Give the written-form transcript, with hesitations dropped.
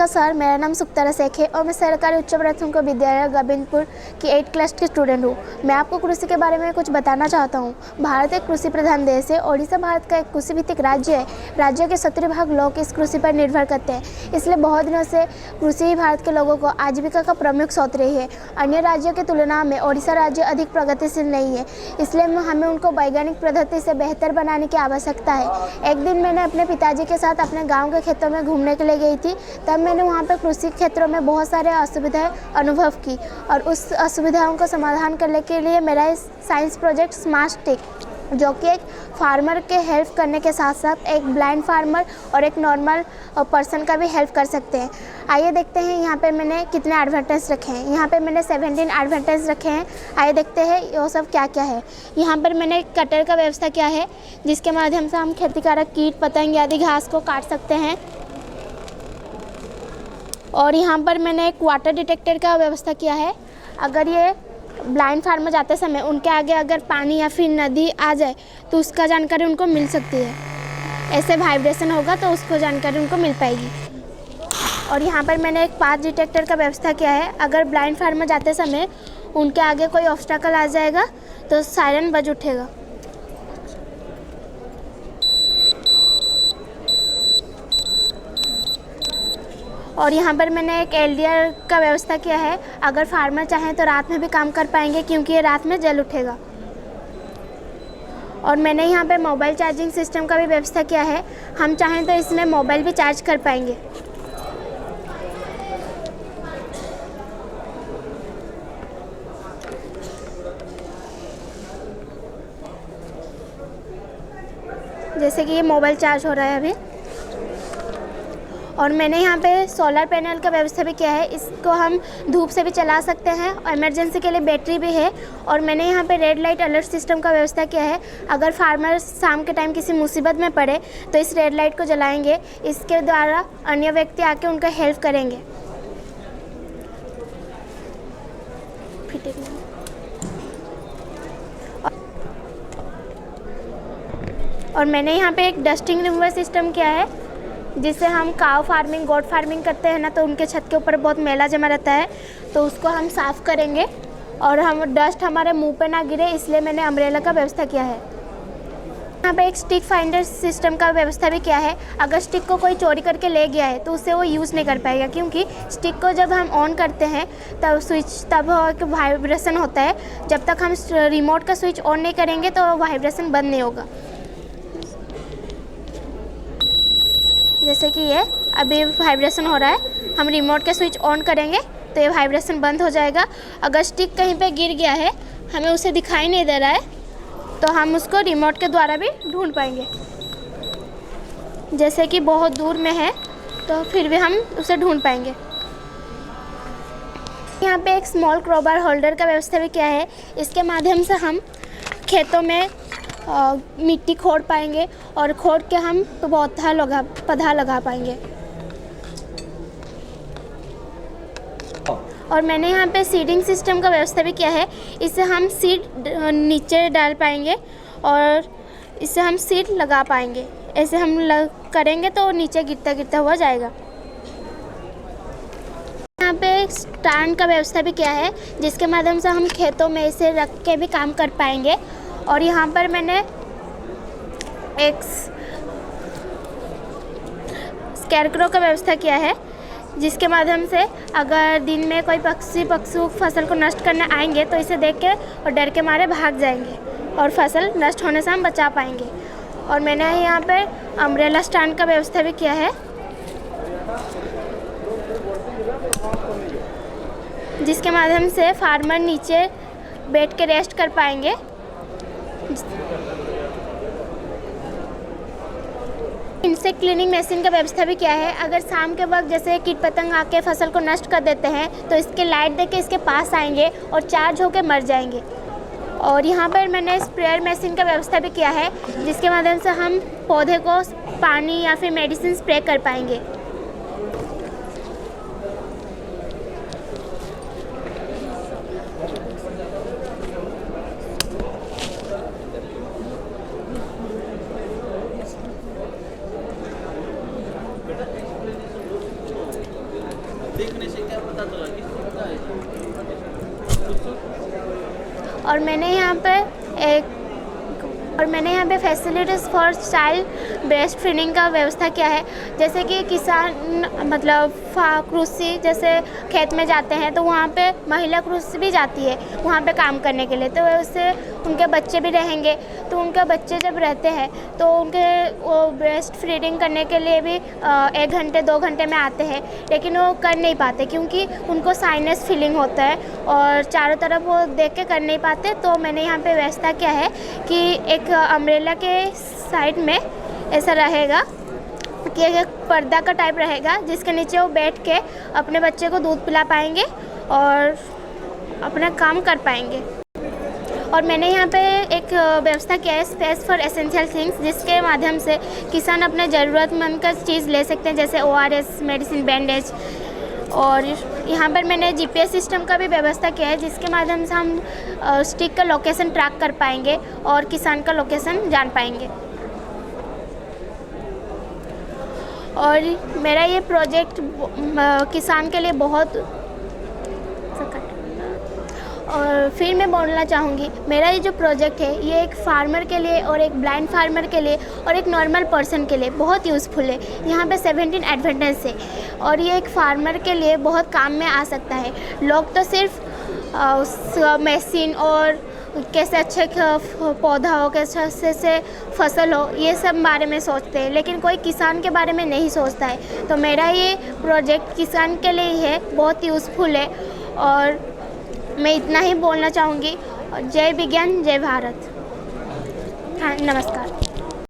नमस्कार सर, मेरा नाम सुक्तरा शेख है और मैं सरकारी उच्च प्राथमिक विद्यालय गोविंदपुर की 8th क्लास की स्टूडेंट हूँ। मैं आपको कृषि के बारे में कुछ बताना चाहता हूँ। भारत एक कृषि प्रधान देश है। ओडिशा भारत का एक कृषि भित्तिक राज्य है। राज्य के 70% लोग इस कृषि पर निर्भर करते हैं, इसलिए बहुत दिनों से कृषि ही भारत के लोगों को आजीविका का प्रमुख स्रोत रही है। अन्य राज्यों की तुलना में ओडिशा राज्य अधिक प्रगतिशील नहीं है, इसलिए हमें उनको वैज्ञानिक पद्धति से बेहतर बनाने की आवश्यकता है। एक दिन मैंने अपने पिताजी के साथ अपने गाँव के खेतों में घूमने के लिए गई थी। तब मैंने वहाँ पर कृषि क्षेत्रों में बहुत सारे असुविधाएं अनुभव की और उस असुविधाओं का समाधान करने के लिए मेरा साइंस प्रोजेक्ट स्मार्ट स्टिक, जो कि एक फार्मर के हेल्प करने के साथ साथ एक ब्लाइंड फार्मर और एक नॉर्मल पर्सन का भी हेल्प कर सकते हैं। आइए देखते हैं यहाँ पे मैंने कितने एडवांटेज रखे हैं। यहाँ पे मैंने 17 एडवांटेज रखे हैं। आइए देखते हैं वो सब क्या क्या है। यहाँ पर मैंने कटर का व्यवस्था किया है, जिसके माध्यम से हम क्षतिकारक कीट पतंग आदि घास को काट सकते हैं। और यहाँ पर मैंने एक वाटर डिटेक्टर का व्यवस्था किया है। अगर ये ब्लाइंड फार्मर जाते समय उनके आगे अगर पानी या फिर नदी आ जाए तो उसका जानकारी उनको मिल सकती है। ऐसे वाइब्रेशन होगा तो उसको जानकारी उनको मिल पाएगी। और यहाँ पर मैंने एक पाथ डिटेक्टर का व्यवस्था किया है। अगर ब्लाइंड फार्मर जाते समय उनके आगे कोई ऑब्स्टेकल आ जाएगा तो सायरन बज उठेगा। और यहाँ पर मैंने एक एलडीआर का व्यवस्था किया है। अगर फार्मर चाहें तो रात में भी काम कर पाएंगे, क्योंकि ये रात में जल उठेगा। और मैंने यहाँ पे मोबाइल चार्जिंग सिस्टम का भी व्यवस्था किया है। हम चाहें तो इसमें मोबाइल भी चार्ज कर पाएंगे। जैसे कि ये मोबाइल चार्ज हो रहा है अभी। और मैंने यहाँ पे सोलर पैनल का व्यवस्था भी किया है। इसको हम धूप से भी चला सकते हैं और इमरजेंसी के लिए बैटरी भी है। और मैंने यहाँ पे रेड लाइट अलर्ट सिस्टम का व्यवस्था किया है। अगर फार्मर शाम के टाइम किसी मुसीबत में पड़े तो इस रेड लाइट को जलाएंगे। इसके द्वारा अन्य व्यक्ति आके उनका हेल्प करेंगे। और मैंने यहाँ पे एक डस्टिंग रिमूवर सिस्टम किया है, जिससे हम काव फार्मिंग, गोट फार्मिंग करते हैं ना, तो उनके छत के ऊपर बहुत मैला जमा रहता है, तो उसको हम साफ़ करेंगे और हम डस्ट हमारे मुंह पे ना गिरे, इसलिए मैंने अम्ब्रेला का व्यवस्था किया है। यहाँ पे एक स्टिक फाइंडर सिस्टम का व्यवस्था भी किया है। अगर स्टिक को कोई चोरी करके ले गया है तो उससे वो यूज़ नहीं कर पाएगा, क्योंकि स्टिक को जब हम ऑन करते हैं तब स्विच तब वाइब्रेशन होता है। जब तक हम रिमोट का स्विच ऑन नहीं करेंगे तो वाइब्रेशन बंद नहीं होगा। जैसे कि ये अभी वाइब्रेशन हो रहा है, हम रिमोट के स्विच ऑन करेंगे तो ये वाइब्रेशन बंद हो जाएगा। अगर स्टिक कहीं पे गिर गया है, हमें उसे दिखाई नहीं दे रहा है, तो हम उसको रिमोट के द्वारा भी ढूंढ पाएंगे। जैसे कि बहुत दूर में है तो फिर भी हम उसे ढूंढ पाएंगे। यहाँ पे एक स्मॉल क्रोबार होल्डर का व्यवस्था भी किया है। इसके माध्यम से हम खेतों में मिट्टी खोद पाएंगे और खोद के हम पौधा लगा पाएंगे। और मैंने यहाँ पे सीडिंग सिस्टम का व्यवस्था भी किया है। इससे हम सीड नीचे डाल पाएंगे और इससे हम सीड लगा पाएंगे। ऐसे हम करेंगे तो नीचे गिरता गिरता हुआ जाएगा। यहाँ पे एक स्टैंड का व्यवस्था भी किया है, जिसके माध्यम से हम खेतों में इसे रख के भी काम कर पाएंगे। और यहाँ पर मैंने एक स्कैरक्रो का व्यवस्था किया है, जिसके माध्यम से अगर दिन में कोई पक्षी फसल को नष्ट करने आएंगे तो इसे देख के और डर के मारे भाग जाएंगे और फसल नष्ट होने से हम बचा पाएंगे। और मैंने यहाँ पर अम्ब्रेला स्टैंड का व्यवस्था भी किया है, जिसके माध्यम से फार्मर नीचे बैठ के रेस्ट कर पाएंगे। इंसेक्ट क्लीनिंग मशीन का व्यवस्था भी किया है। अगर शाम के वक्त जैसे कीट पतंग आके फसल को नष्ट कर देते हैं तो इसके लाइट देके इसके पास आएंगे और चार्ज होकर मर जाएंगे। और यहाँ पर मैंने स्प्रेयर मशीन का व्यवस्था भी किया है, जिसके माध्यम से हम पौधे को पानी या फिर मेडिसिन स्प्रे कर पाएंगे। देखने से क्या पता चला किस चीज़ का है? और मैंने यहाँ पे facilities for child breast feeding का व्यवस्था किया है। जैसे कि किसान मतलब कृषि जैसे खेत में जाते हैं तो वहाँ पे महिला कृषि भी जाती है वहाँ पे काम करने के लिए, तो उससे उनके बच्चे भी रहेंगे। तो उनके बच्चे जब रहते हैं तो उनके वो ब्रेस्ट फीडिंग करने के लिए भी 1 घंटे 2 घंटे में आते हैं, लेकिन वो कर नहीं पाते क्योंकि उनको साइनस फीलिंग होता है और चारों तरफ वो देख के कर नहीं पाते। तो मैंने यहाँ पे व्यवस्था किया है कि एक अम्ब्रेला के साइड में ऐसा रहेगा कि एक पर्दा का टाइप रहेगा जिसके नीचे वो बैठ के अपने बच्चे को दूध पिला पाएंगे और अपना काम कर पाएंगे। और मैंने यहाँ पे एक व्यवस्था किया है स्पेस फॉर एसेंशियल थिंग्स, जिसके माध्यम से किसान अपने ज़रूरतमंद का चीज़ ले सकते हैं जैसे ORS, मेडिसिन, बैंडेज। और यहाँ पर मैंने GPS सिस्टम का भी व्यवस्था किया है जिसके माध्यम से हम स्टिक का लोकेशन ट्रैक कर पाएंगे और किसान का लोकेशन जान पाएंगे। और मेरा ये प्रोजेक्ट किसान के लिए बहुत और फिर मैं बोलना चाहूँगी मेरा ये जो प्रोजेक्ट है ये एक फार्मर के लिए और एक ब्लाइंड फार्मर के लिए और एक नॉर्मल पर्सन के लिए बहुत यूज़फुल है। यहाँ पे 17 एडवांटेज है और ये एक फार्मर के लिए बहुत काम में आ सकता है। लोग तो सिर्फ उस मशीन और कैसे अच्छे पौधा हो, कैसे अच्छे से फसल हो, ये सब बारे में सोचते हैं, लेकिन कोई किसान के बारे में नहीं सोचता है। तो मेरा ये प्रोजेक्ट किसान के लिए ही है, बहुत यूज़फुल है। और मैं इतना ही बोलना चाहूँगी। जय विज्ञान, जय भारत। हाँ, नमस्कार।